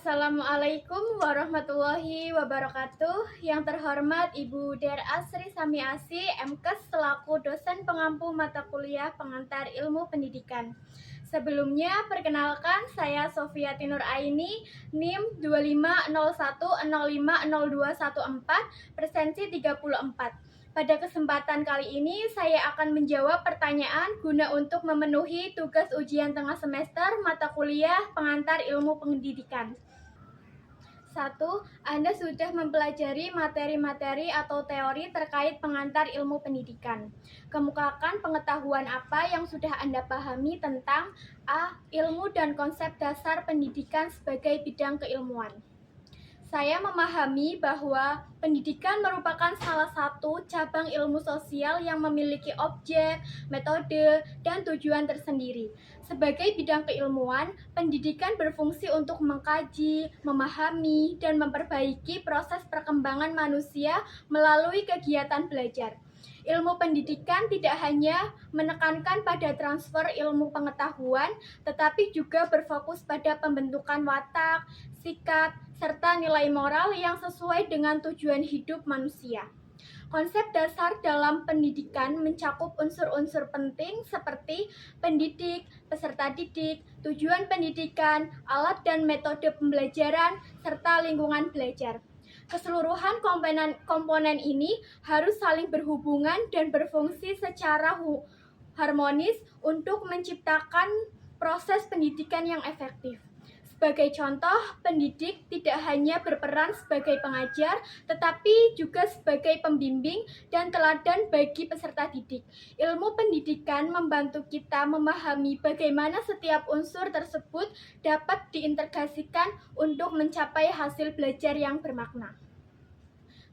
Assalamualaikum warahmatullahi wabarakatuh. Yang terhormat Ibu Der Asri Samiasi, MKes selaku dosen pengampu mata kuliah pengantar ilmu pendidikan. Sebelumnya, perkenalkan saya Sofia Tinur Aini, NIM 2501050214, presensi 34. Pada kesempatan kali ini, saya akan menjawab pertanyaan guna untuk memenuhi tugas ujian tengah semester mata kuliah pengantar ilmu pendidikan. 1. Anda sudah mempelajari materi-materi atau teori terkait pengantar ilmu pendidikan. Kemukakan pengetahuan apa yang sudah Anda pahami tentang A. Ilmu dan konsep dasar pendidikan sebagai bidang keilmuan. Saya memahami bahwa pendidikan merupakan salah satu cabang ilmu sosial yang memiliki objek, metode, dan tujuan tersendiri. Sebagai bidang keilmuan, pendidikan berfungsi untuk mengkaji, memahami, dan memperbaiki proses perkembangan manusia melalui kegiatan belajar. Ilmu pendidikan tidak hanya menekankan pada transfer ilmu pengetahuan, tetapi juga berfokus pada pembentukan watak, sikap, serta nilai moral yang sesuai dengan tujuan hidup manusia. Konsep dasar dalam pendidikan mencakup unsur-unsur penting seperti pendidik, peserta didik, tujuan pendidikan, alat dan metode pembelajaran, serta lingkungan belajar. Keseluruhan komponen ini harus saling berhubungan dan berfungsi secara harmonis untuk menciptakan proses pendidikan yang efektif. Sebagai contoh, pendidik tidak hanya berperan sebagai pengajar, tetapi juga sebagai pembimbing dan teladan bagi peserta didik. Ilmu pendidikan membantu kita memahami bagaimana setiap unsur tersebut dapat diintegrasikan untuk mencapai hasil belajar yang bermakna.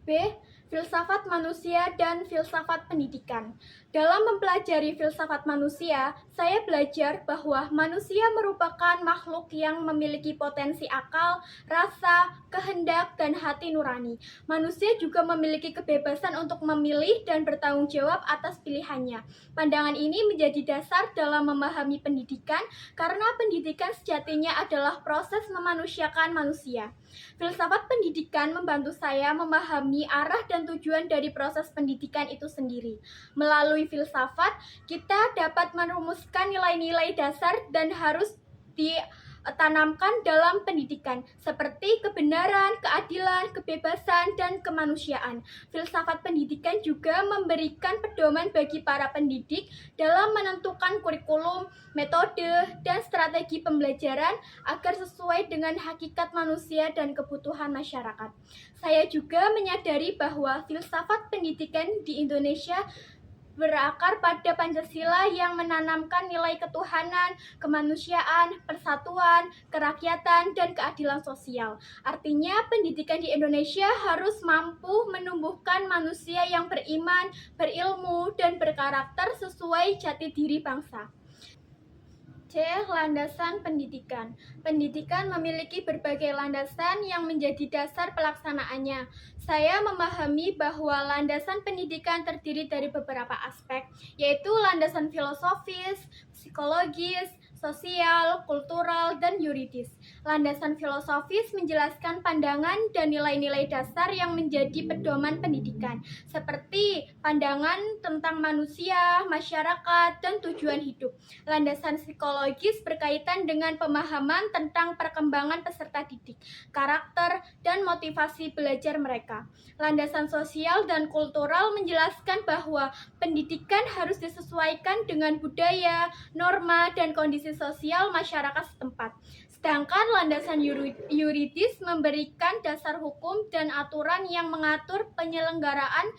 B. Filsafat manusia dan filsafat pendidikan. Dalam mempelajari filsafat manusia, saya belajar bahwa manusia merupakan makhluk yang memiliki potensi akal, rasa, kehendak, dan hati nurani. Manusia juga memiliki kebebasan untuk memilih dan bertanggung jawab atas pilihannya. Pandangan ini menjadi dasar dalam memahami pendidikan karena pendidikan sejatinya adalah proses memanusiakan manusia. Filsafat pendidikan membantu saya memahami arah dan tujuan dari proses pendidikan itu sendiri. Melalui filsafat, kita dapat merumuskan nilai-nilai dasar dan harus ditanamkan dalam pendidikan, seperti kebenaran, keadilan, kebebasan, dan kemanusiaan. Filsafat pendidikan juga memberikan pedoman bagi para pendidik dalam menentukan kurikulum, metode, dan strategi pembelajaran agar sesuai dengan hakikat manusia dan kebutuhan masyarakat. Saya juga menyadari bahwa filsafat pendidikan di Indonesia berakar pada Pancasila yang menanamkan nilai ketuhanan, kemanusiaan, persatuan, kerakyatan, dan keadilan sosial. Artinya, pendidikan di Indonesia harus mampu menumbuhkan manusia yang beriman, berilmu, dan berkarakter sesuai jati diri bangsa. C. Landasan pendidikan. Pendidikan memiliki berbagai landasan yang menjadi dasar pelaksanaannya. Saya memahami bahwa landasan pendidikan terdiri dari beberapa aspek, yaitu landasan filosofis, psikologis, sosial, kultural, dan yuridis. Landasan filosofis menjelaskan pandangan dan nilai-nilai dasar yang menjadi pedoman pendidikan, seperti pandangan tentang manusia, masyarakat, dan tujuan hidup. Landasan psikologis berkaitan dengan pemahaman tentang perkembangan peserta didik, karakter, dan motivasi belajar mereka. Landasan sosial dan kultural menjelaskan bahwa pendidikan harus disesuaikan dengan budaya, norma, dan kondisi sosial masyarakat setempat. Sedangkan landasan yuridis memberikan dasar hukum dan aturan yang mengatur penyelenggaraan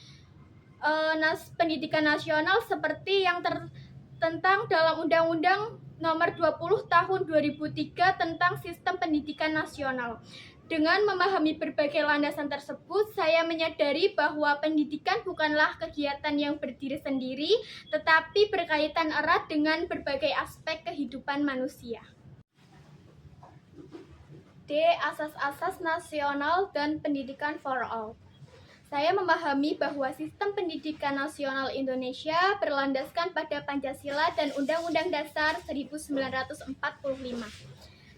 pendidikan nasional seperti yang tertentang dalam Undang-Undang Nomor 20 Tahun 2003 tentang Sistem Pendidikan Nasional. Dengan memahami berbagai landasan tersebut, saya menyadari bahwa pendidikan bukanlah kegiatan yang berdiri sendiri, tetapi berkaitan erat dengan berbagai aspek kehidupan manusia. D. Asas-asas nasional dan pendidikan for all. Saya memahami bahwa sistem pendidikan nasional Indonesia berlandaskan pada Pancasila dan Undang-Undang Dasar 1945.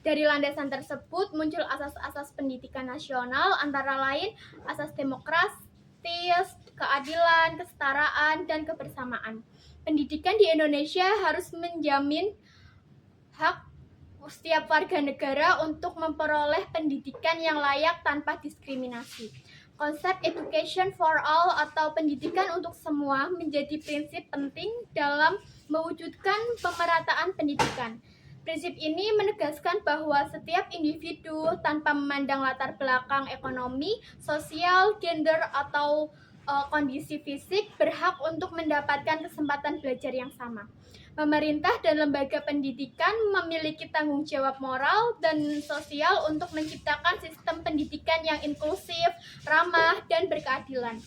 Dari landasan tersebut muncul asas-asas pendidikan nasional, antara lain asas demokratis, keadilan, kesetaraan, dan kebersamaan. Pendidikan di Indonesia harus menjamin hak setiap warga negara untuk memperoleh pendidikan yang layak tanpa diskriminasi. Konsep education for all atau pendidikan untuk semua menjadi prinsip penting dalam mewujudkan pemerataan pendidikan. Prinsip ini menegaskan bahwa setiap individu tanpa memandang latar belakang ekonomi, sosial, gender, atau kondisi fisik berhak untuk mendapatkan kesempatan belajar yang sama. Pemerintah dan lembaga pendidikan memiliki tanggung jawab moral dan sosial untuk menciptakan sistem pendidikan yang inklusif, ramah, dan berkeadilan.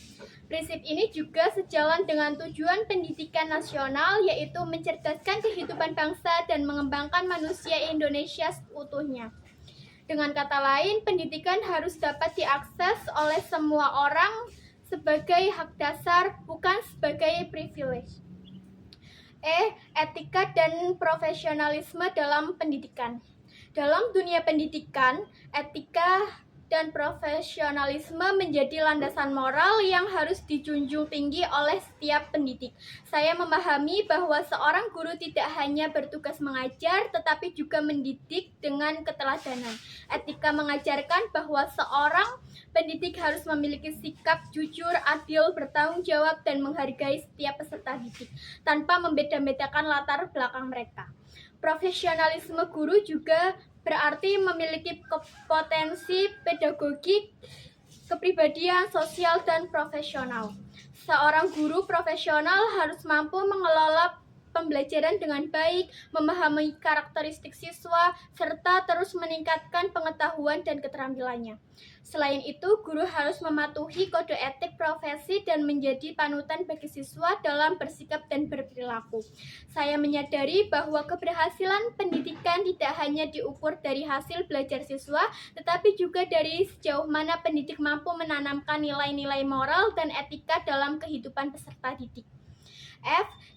Prinsip ini juga sejalan dengan tujuan pendidikan nasional, yaitu mencerdaskan kehidupan bangsa dan mengembangkan manusia Indonesia seutuhnya. Dengan kata lain, pendidikan harus dapat diakses oleh semua orang sebagai hak dasar, bukan sebagai privilege. Etika dan profesionalisme dalam pendidikan. Dalam dunia pendidikan, etika dan profesionalisme menjadi landasan moral yang harus dijunjung tinggi oleh setiap pendidik. Saya memahami bahwa seorang guru tidak hanya bertugas mengajar, tetapi juga mendidik dengan keteladanan. Etika mengajarkan bahwa seorang pendidik harus memiliki sikap jujur, adil, bertanggung jawab, dan menghargai setiap peserta didik, tanpa membeda-bedakan latar belakang mereka. Profesionalisme guru juga berarti memiliki kompetensi pedagogik, kepribadian, sosial, dan profesional. Seorang guru profesional harus mampu mengelola pembelajaran dengan baik, memahami karakteristik siswa, serta terus meningkatkan pengetahuan dan keterampilannya. Selain itu, guru harus mematuhi kode etik profesi dan menjadi panutan bagi siswa dalam bersikap dan berperilaku. Saya menyadari bahwa keberhasilan pendidikan tidak hanya diukur dari hasil belajar siswa, tetapi juga dari sejauh mana pendidik mampu menanamkan nilai-nilai moral dan etika dalam kehidupan peserta didik.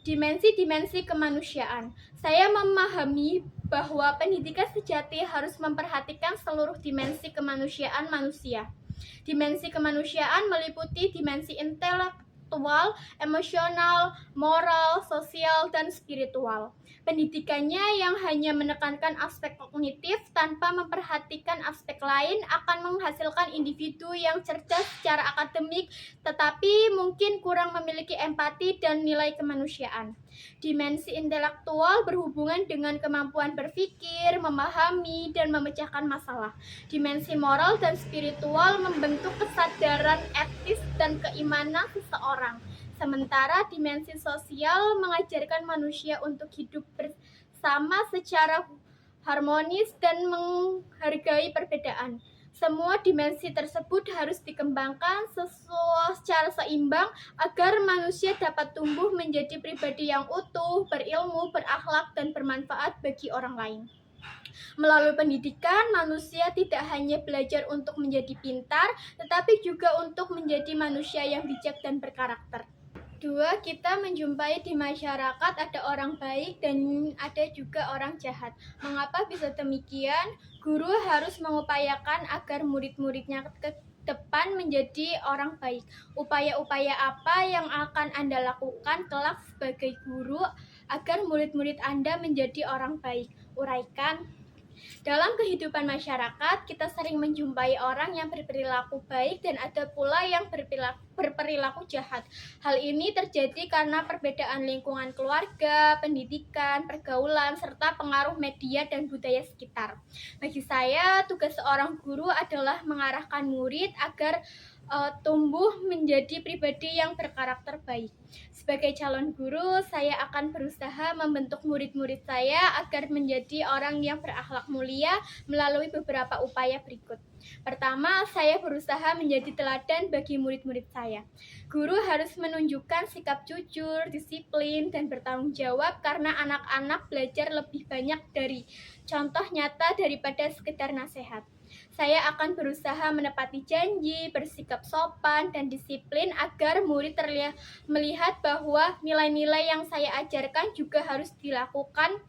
Dimensi-dimensi kemanusiaan. Saya memahami bahwa pendidikan sejati harus memperhatikan seluruh dimensi kemanusiaan manusia. Dimensi kemanusiaan meliputi dimensi intelektual, emosional, moral, sosial, dan spiritual. Pendidikannya yang hanya menekankan aspek kognitif tanpa memperhatikan aspek lain akan menghasilkan individu yang cerdas secara akademik tetapi mungkin kurang memiliki empati dan nilai kemanusiaan. Dimensi intelektual berhubungan dengan kemampuan berpikir, memahami, dan memecahkan masalah. Dimensi moral dan spiritual membentuk kesadaran etis dan keimanan seseorang. Sementara dimensi sosial mengajarkan manusia untuk hidup bersama secara harmonis dan menghargai perbedaan. Semua dimensi tersebut harus dikembangkan secara seimbang agar manusia dapat tumbuh menjadi pribadi yang utuh, berilmu, berakhlak, dan bermanfaat bagi orang lain. Melalui pendidikan, manusia tidak hanya belajar untuk menjadi pintar, tetapi juga untuk menjadi manusia yang bijak dan berkarakter. 2. Kita menjumpai di masyarakat ada orang baik dan ada juga orang jahat. Mengapa bisa demikian? Guru harus mengupayakan agar murid-muridnya ke depan menjadi orang baik. Upaya-upaya apa yang akan Anda lakukan kelak sebagai guru agar murid-murid Anda menjadi orang baik? Uraikan. Dalam kehidupan masyarakat, kita sering menjumpai orang yang berperilaku baik dan ada pula yang berperilaku jahat. Hal ini terjadi karena perbedaan lingkungan keluarga, pendidikan, pergaulan, serta pengaruh media dan budaya sekitar. Bagi saya, tugas seorang guru adalah mengarahkan murid agar tumbuh menjadi pribadi yang berkarakter baik. Sebagai calon guru, saya akan berusaha membentuk murid-murid saya agar menjadi orang yang berakhlak mulia melalui beberapa upaya berikut. Pertama, saya berusaha menjadi teladan bagi murid-murid saya. Guru harus menunjukkan sikap jujur, disiplin, dan bertanggung jawab karena anak-anak belajar lebih banyak dari contoh nyata daripada sekedar nasihat. Saya akan berusaha menepati janji, bersikap sopan, dan disiplin agar murid melihat bahwa nilai-nilai yang saya ajarkan juga harus dilakukan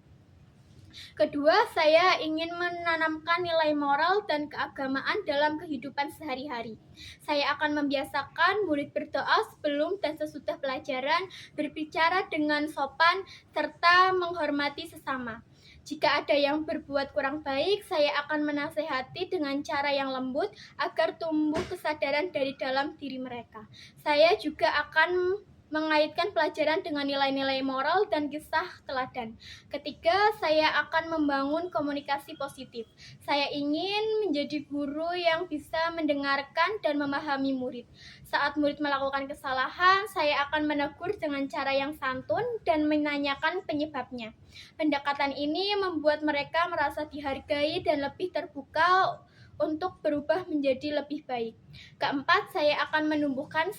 Kedua, saya ingin menanamkan nilai moral dan keagamaan dalam kehidupan sehari-hari. Saya akan membiasakan murid berdoa sebelum dan sesudah pelajaran, berbicara dengan sopan, serta menghormati sesama. Jika ada yang berbuat kurang baik, saya akan menasehati dengan cara yang lembut agar tumbuh kesadaran dari dalam diri mereka. Saya juga akan mengaitkan pelajaran dengan nilai-nilai moral dan kisah teladan. Ketiga, saya akan membangun komunikasi positif. Saya ingin menjadi guru yang bisa mendengarkan dan memahami murid. Saat murid melakukan kesalahan, saya akan menegur dengan cara yang santun dan menanyakan penyebabnya. Pendekatan ini membuat mereka merasa dihargai dan lebih terbuka untuk berubah menjadi lebih baik. Keempat, saya akan menumbuhkan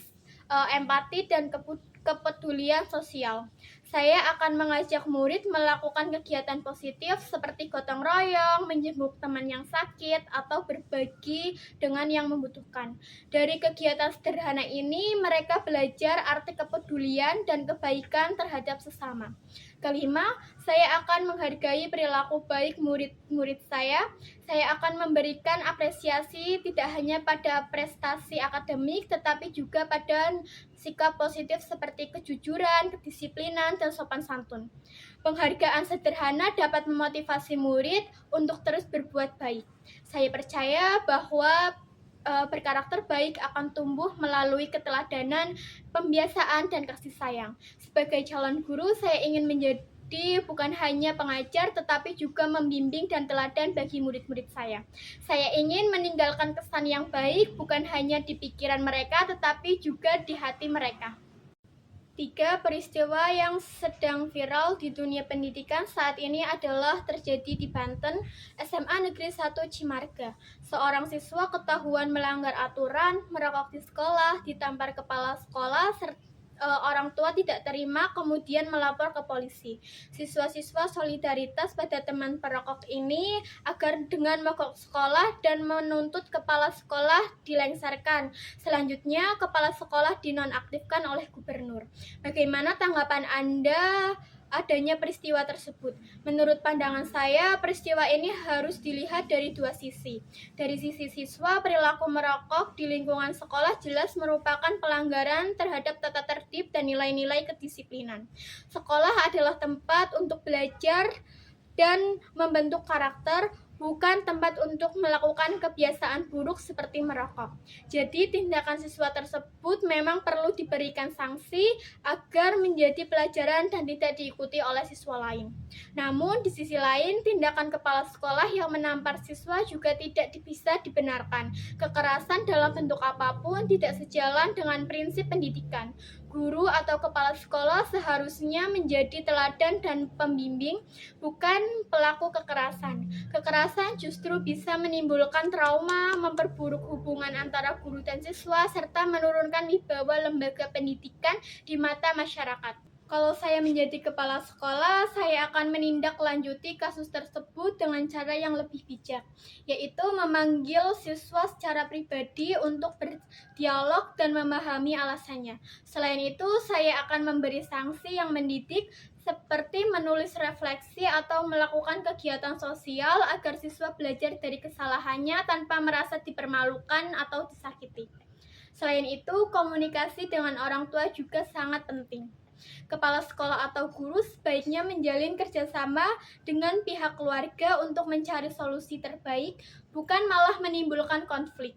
empati dan kepedulian sosial. Saya akan mengajak murid melakukan kegiatan positif seperti gotong royong, menjenguk teman yang sakit, atau berbagi dengan yang membutuhkan. Dari kegiatan sederhana ini, mereka belajar arti kepedulian dan kebaikan terhadap sesama. Kelima, saya akan menghargai perilaku baik murid-murid saya. Saya akan memberikan apresiasi tidak hanya pada prestasi akademik, tetapi juga pada sikap positif seperti kejujuran, kedisiplinan, dan sopan santun. Penghargaan sederhana dapat memotivasi murid untuk terus berbuat baik. Saya percaya bahwa berkarakter baik akan tumbuh melalui keteladanan, pembiasaan, dan kasih sayang. Sebagai calon guru, saya ingin menjadi bukan hanya pengajar, tetapi juga membimbing dan teladan bagi murid-murid saya. Saya ingin meninggalkan kesan yang baik bukan hanya di pikiran mereka, tetapi juga di hati mereka. 3 peristiwa yang sedang viral di dunia pendidikan saat ini adalah terjadi di Banten, SMA Negeri 1 Cimarga. Seorang siswa ketahuan melanggar aturan, merokok di sekolah, ditampar kepala sekolah, orang tua tidak terima kemudian melapor ke polisi. Siswa-siswa solidaritas pada teman perokok ini agar dengan mogok sekolah dan menuntut kepala sekolah dilengsarkan. Selanjutnya, kepala sekolah dinonaktifkan oleh gubernur. Bagaimana tanggapan Anda adanya peristiwa tersebut? Menurut pandangan saya, peristiwa ini harus dilihat dari dua sisi. Dari sisi siswa, perilaku merokok di lingkungan sekolah jelas merupakan pelanggaran terhadap tata tertib dan nilai-nilai kedisiplinan. Sekolah adalah tempat untuk belajar dan membentuk karakter, bukan tempat untuk melakukan kebiasaan buruk seperti merokok. Jadi tindakan siswa tersebut memang perlu diberikan sanksi agar menjadi pelajaran dan tidak diikuti oleh siswa lain. Namun di sisi lain, tindakan kepala sekolah yang menampar siswa juga tidak bisa dibenarkan. Kekerasan dalam bentuk apapun tidak sejalan dengan prinsip pendidikan. Guru atau kepala sekolah seharusnya menjadi teladan dan pembimbing, bukan pelaku kekerasan. Kekerasan justru bisa menimbulkan trauma, memperburuk hubungan antara guru dan siswa, serta menurunkan wibawa lembaga pendidikan di mata masyarakat. Kalau saya menjadi kepala sekolah, saya akan menindaklanjuti kasus tersebut dengan cara yang lebih bijak, yaitu memanggil siswa secara pribadi untuk berdialog dan memahami alasannya. Selain itu, saya akan memberi sanksi yang mendidik, seperti menulis refleksi atau melakukan kegiatan sosial agar siswa belajar dari kesalahannya tanpa merasa dipermalukan atau disakiti. Selain itu, komunikasi dengan orang tua juga sangat penting. Kepala sekolah atau guru sebaiknya menjalin kerjasama dengan pihak keluarga untuk mencari solusi terbaik, bukan malah menimbulkan konflik.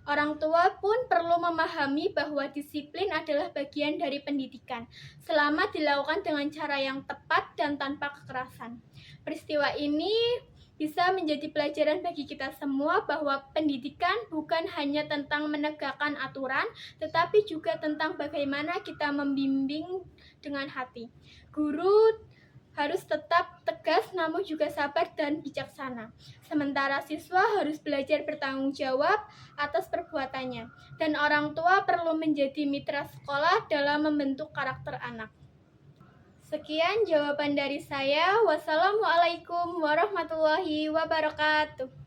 Orang tua pun perlu memahami bahwa disiplin adalah bagian dari pendidikan, selama dilakukan dengan cara yang tepat dan tanpa kekerasan. Peristiwa ini bisa menjadi pelajaran bagi kita semua bahwa pendidikan bukan hanya tentang menegakkan aturan, tetapi juga tentang bagaimana kita membimbing dengan hati. Guru harus tetap tegas namun juga sabar dan bijaksana. Sementara siswa harus belajar bertanggung jawab atas perbuatannya. Dan orang tua perlu menjadi mitra sekolah dalam membentuk karakter anak. Sekian jawaban dari saya. Wassalamualaikum warahmatullahi wabarakatuh.